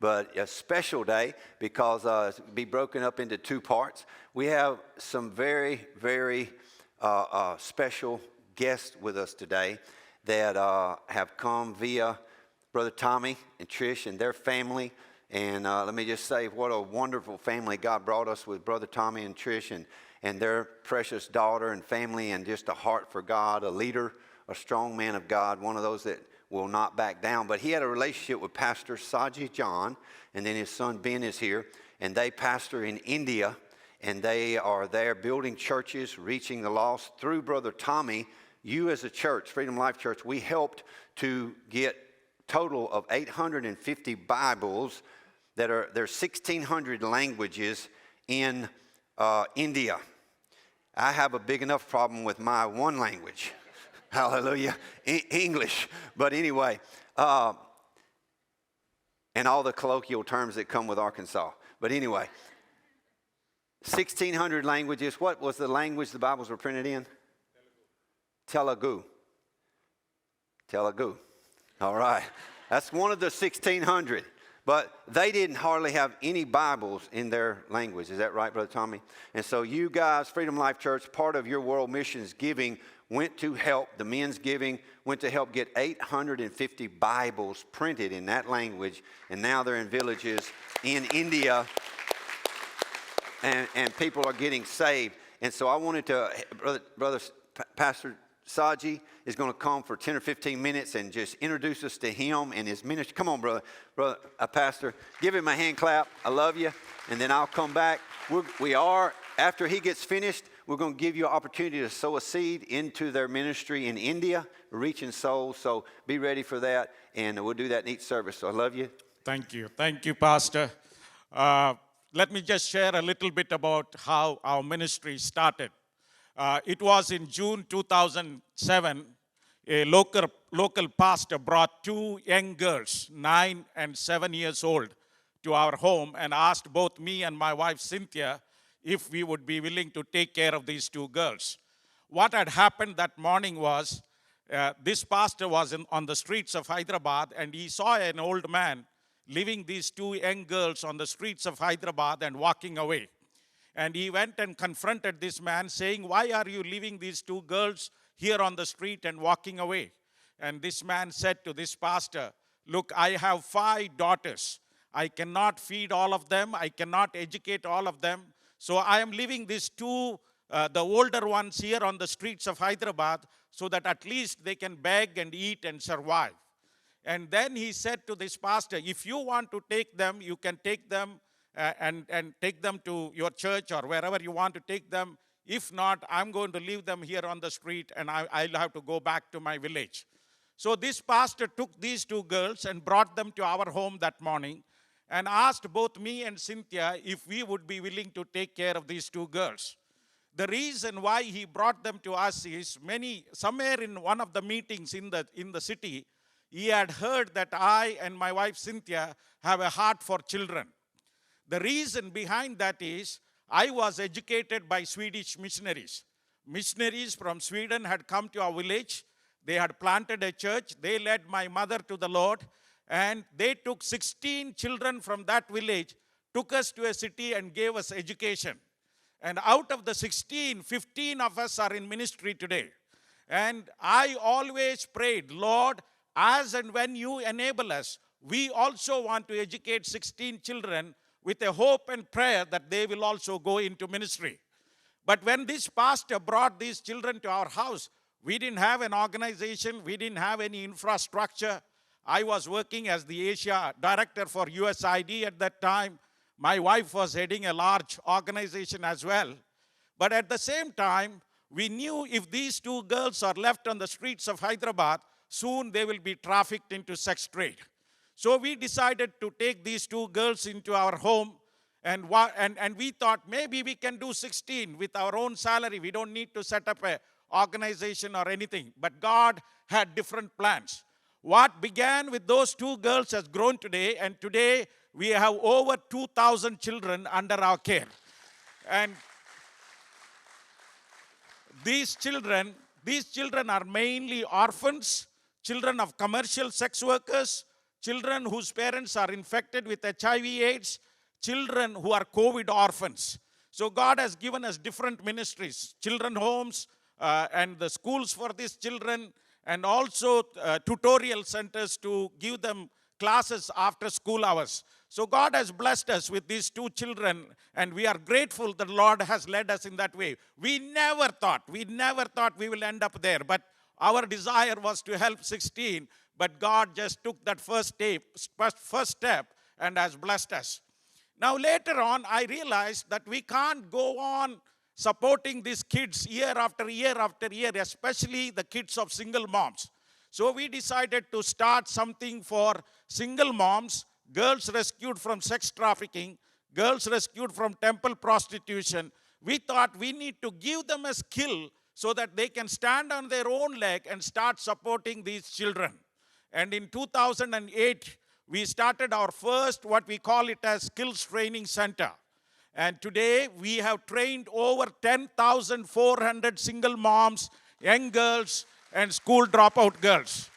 but a special day because it'll be broken up into two parts. We have some very, very special guests with us today that have come via Brother Tommy and Trish and their family. And let me just say what a wonderful family God brought us with Brother Tommy and Trish and their precious daughter and family, and just a heart for God, a leader, a strong man of God, one of those that will not back down. But he had a relationship with Pastor Saji John, and then his son Ben is here, and they pastor in India, and they are there building churches, reaching the lost. Through Brother Tommy, you as a church, Freedom Life Church, we helped to get total of 850 Bibles that are, there's 1,600 languages in India. I have a big enough problem with my one language. Hallelujah. English. But anyway, and all the colloquial terms that come with Arkansas. But anyway, 1,600 languages. What was the language the Bibles were printed in? Telugu. Telugu. All right. That's one of the 1,600. But they didn't hardly have any Bibles in their language. Is that right, Brother Tommy? And so you guys, Freedom Life Church, part of your world missions giving went to help, the men's giving went to help get 850 Bibles printed in that language. And now they're in villages in India. And people are getting saved. And so I wanted to, Pastor Saji is going to come for 10 or 15 minutes and just introduce us to him and his ministry. Come on, brother, Pastor. Give him a hand clap. I love you. And then I'll come back. After he gets finished, we're going to give you an opportunity to sow a seed into their ministry in India, reaching souls. So be ready for that. And we'll do that in each service. So I love you. Thank you. Thank you, Pastor. Let me just share a little bit about how our ministry started. It was in June 2007, a local pastor brought two young girls, 9 and 7 years old, to our home and asked both me and my wife Cynthia if we would be willing to take care of these two girls. What had happened that morning was this pastor was on the streets of Hyderabad, and he saw an old man leaving these two young girls on the streets of Hyderabad and walking away. And he went and confronted this man saying, "Why are you leaving these two girls here on the street and walking away?" And this man said to this pastor, "Look, I have 5 daughters. I cannot feed all of them. I cannot educate all of them. So I am leaving these two, the older ones here on the streets of Hyderabad so that at least they can beg and eat and survive." And then he said to this pastor, "If you want to take them, you can take them and take them to your church or wherever you want to take them. If not, I'm going to leave them here on the street and I'll have to go back to my village." So this pastor took these two girls and brought them to our home that morning and asked both me and Cynthia if we would be willing to take care of these two girls. The reason why he brought them to us is somewhere in one of the meetings in the city, he had heard that I and my wife Cynthia have a heart for children. The reason behind that is I was educated by Swedish missionaries. Missionaries from Sweden had come to our village. They had planted a church. They led my mother to the Lord. And they took 16 children from that village, took us to a city and gave us education. And out of the 16, 15 of us are in ministry today. And I always prayed, "Lord, as and when you enable us, we also want to educate 16 children with a hope and prayer that they will also go into ministry." But when this pastor brought these children to our house, we didn't have an organization. We didn't have any infrastructure. I was working as the Asia director for USID at that time. My wife was heading a large organization as well. But at the same time, we knew if these two girls are left on the streets of Hyderabad, soon they will be trafficked into sex trade. So we decided to take these two girls into our home, and we thought maybe we can do 16 with our own salary. We don't need to set up an organization or anything. But God had different plans. What began with those two girls has grown today, and today we have over 2,000 children under our care. And these children are mainly orphans, children of commercial sex workers, children whose parents are infected with HIV/AIDS, children who are COVID orphans. So God has given us different ministries, children homes, and the schools for these children, and also tutorial centers to give them classes after school hours. So God has blessed us with these two children, and we are grateful that the Lord has led us in that way. We never thought we will end up there, but our desire was to help 16, but God just took that first step and has blessed us. Now later on, I realized that we can't go on supporting these kids year after year after year, especially the kids of single moms. So we decided to start something for single moms, girls rescued from sex trafficking, girls rescued from temple prostitution. We thought we need to give them a skill so that they can stand on their own leg and start supporting these children. And in 2008, we started our first, what we call it as skills training center. And today we have trained over 10,400 single moms, young girls, and school dropout girls.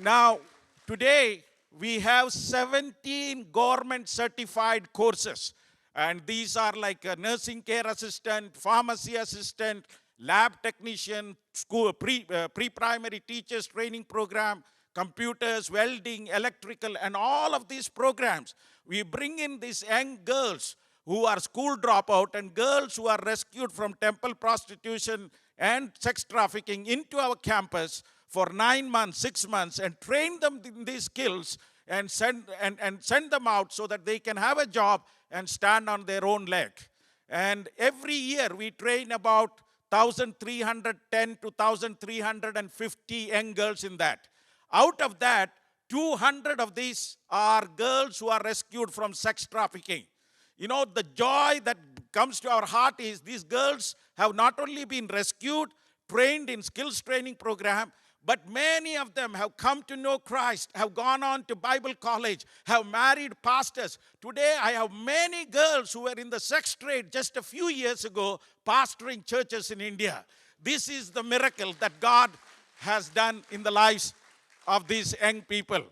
Now, today we have 17 government certified courses. And these are like a nursing care assistant, pharmacy assistant, lab technician, school pre-primary teachers training program, computers, welding, electrical, and all of these programs. We bring in these young girls who are school dropout and girls who are rescued from temple prostitution and sex trafficking into our campus for 9 months, 6 months, and train them in these skills and send them out so that they can have a job and stand on their own leg. And every year we train about 1,310 to 1,350 young girls in that. Out of that, 200 of these are girls who are rescued from sex trafficking. You know, the joy that comes to our heart is these girls have not only been rescued, trained in skills training program, but many of them have come to know Christ, have gone on to Bible college, have married pastors. Today, I have many girls who were in the sex trade just a few years ago, pastoring churches in India. This is the miracle that God has done in the lives of these young people.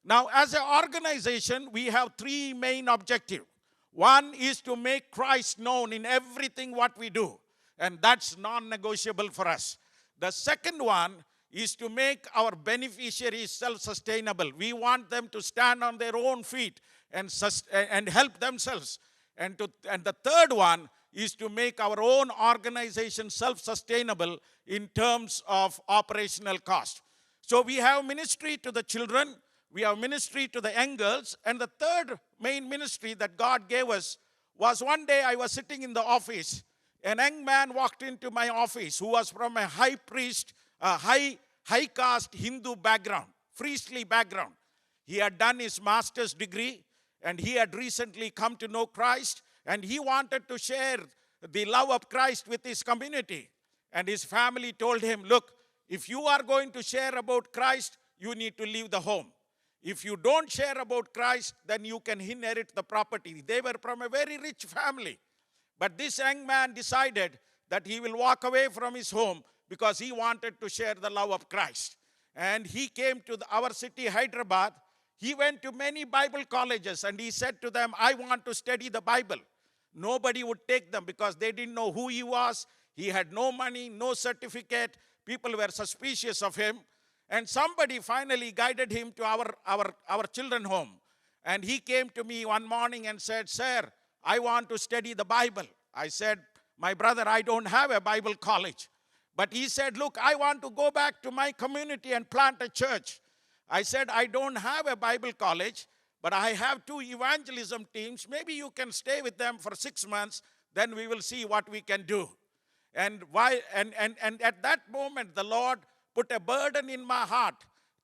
Now, as an organization, we have three main objectives. One is to make Christ known in everything what we do, and that's non-negotiable for us. The second one is to make our beneficiaries self-sustainable. We want them to stand on their own feet and help themselves. And the third one is to make our own organization self-sustainable in terms of operational cost. So we have ministry to the children, we have ministry to the young girls, and the third main ministry that God gave us was one day I was sitting in the office. A young man walked into my office who was from a high priest, a high caste Hindu background, priestly background. He had done his master's degree and he had recently come to know Christ, and he wanted to share the love of Christ with his community. And his family told him, look, if you are going to share about Christ, you need to leave the home. If you don't share about Christ, then you can inherit the property. They were from a very rich family. But this young man decided that he will walk away from his home because he wanted to share the love of Christ. And he came to our city, Hyderabad. He went to many Bible colleges and he said to them, I want to study the Bible. Nobody would take them because they didn't know who he was. He had no money, no certificate. People were suspicious of him. And somebody finally guided him to our children's home. And he came to me one morning and said, sir, I want to study the Bible. I said, my brother, I don't have a Bible college. But he said, look, I want to go back to my community and plant a church. I said, I don't have a Bible college, but I have 2 evangelism teams. Maybe you can stay with them for 6 months, then we will see what we can do. And at that moment, the Lord put a burden in my heart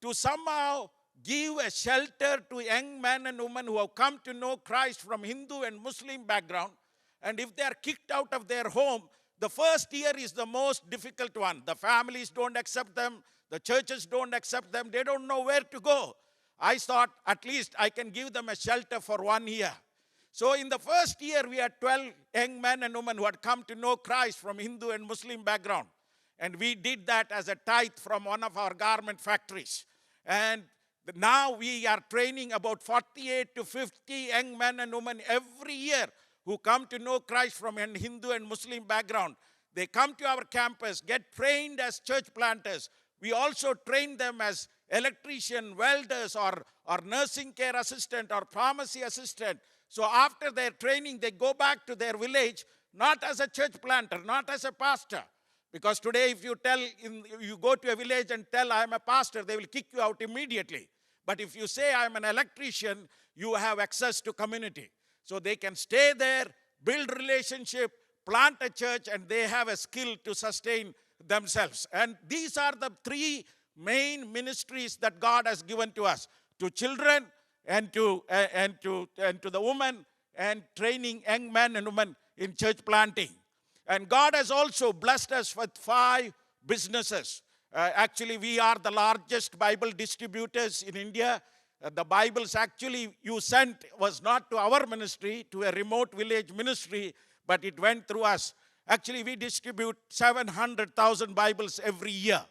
to somehow give a shelter to young men and women who have come to know Christ from Hindu and Muslim background. And if they are kicked out of their home, the first year is the most difficult one. The families don't accept them. The churches don't accept them. They don't know where to go. I thought at least I can give them a shelter for 1 year. So in the first year, we had 12 young men and women who had come to know Christ from Hindu and Muslim background. And we did that as a tithe from one of our garment factories. And Now we are training about 48 to 50 young men and women every year who come to know Christ from a Hindu and Muslim background. They come to our campus, get trained as church planters. We also train them as electrician, welders, or nursing care assistant, or pharmacy assistant. So after their training, they go back to their village, not as a church planter, not as a pastor. Because today, if you go to a village and tell, I am a pastor, they will kick you out immediately. But if you say, I am an electrician, you have access to community. So they can stay there, build relationship, plant a church, and they have a skill to sustain themselves. And these are the three main ministries that God has given to us: to children, and to the women, and training young men and women in church planting. And God has also blessed us with 5 businesses. Actually, we are the largest Bible distributors in India. The Bibles actually you sent was not to our ministry, to a remote village ministry, but it went through us. Actually, we distribute 700,000 Bibles every year.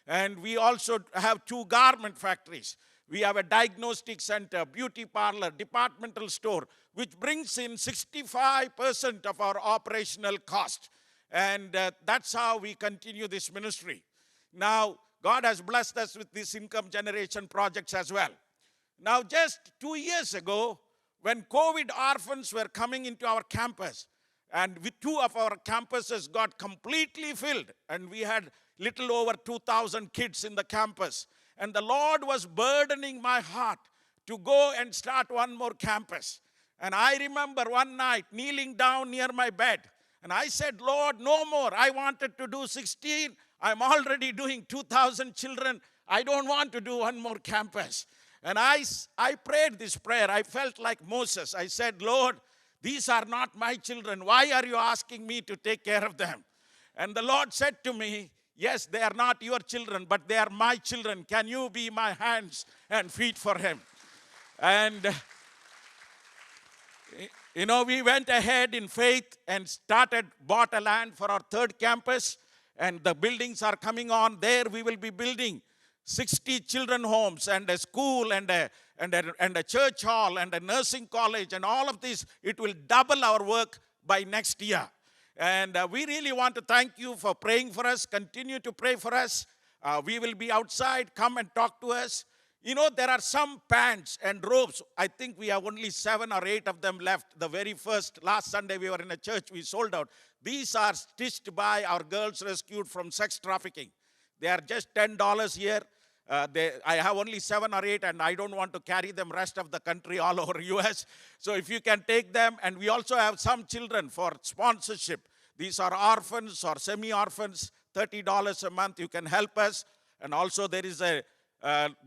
And we also have 2 garment factories. We have a diagnostic center, beauty parlor, departmental store, which brings in 65% of our operational cost. And that's how we continue this ministry. Now, God has blessed us with these income generation projects as well. Now, just 2 years ago, when COVID orphans were coming into our campus, and with 2 of our campuses got completely filled, and we had little over 2,000 kids in the campus. And the Lord was burdening my heart to go and start one more campus. And I remember one night kneeling down near my bed, and I said, Lord, no more. I wanted to do 16. I'm already doing 2,000 children. I don't want to do one more campus. And I prayed this prayer. I felt like Moses. I said, Lord, these are not my children. Why are you asking me to take care of them? And the Lord said to me, yes, they are not your children, but they are my children. Can you be my hands and feet for him? And, we went ahead in faith and bought a land for our 3rd campus. And the buildings are coming on. There we will be building 60 children homes and a school and a church hall and a nursing college and all of this. It will double our work by next year. And we really want to thank you for praying for us. Continue to pray for us. We will be outside. Come and talk to us. There are some pants and robes. I think we have only 7 or 8 of them left. The very last Sunday we were in a church, we sold out. These are stitched by our girls rescued from sex trafficking. They are just $10 here. I have only 7 or 8, and I don't want to carry them rest of the country all over US. So if you can take them, and we also have some children for sponsorship. These are orphans or semi-orphans, $30 a month. You can help us. And also there is a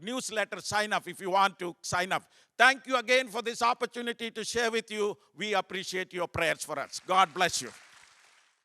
newsletter sign up if you want to sign up. Thank you again for this opportunity to share with you. We appreciate your prayers for us. God bless you.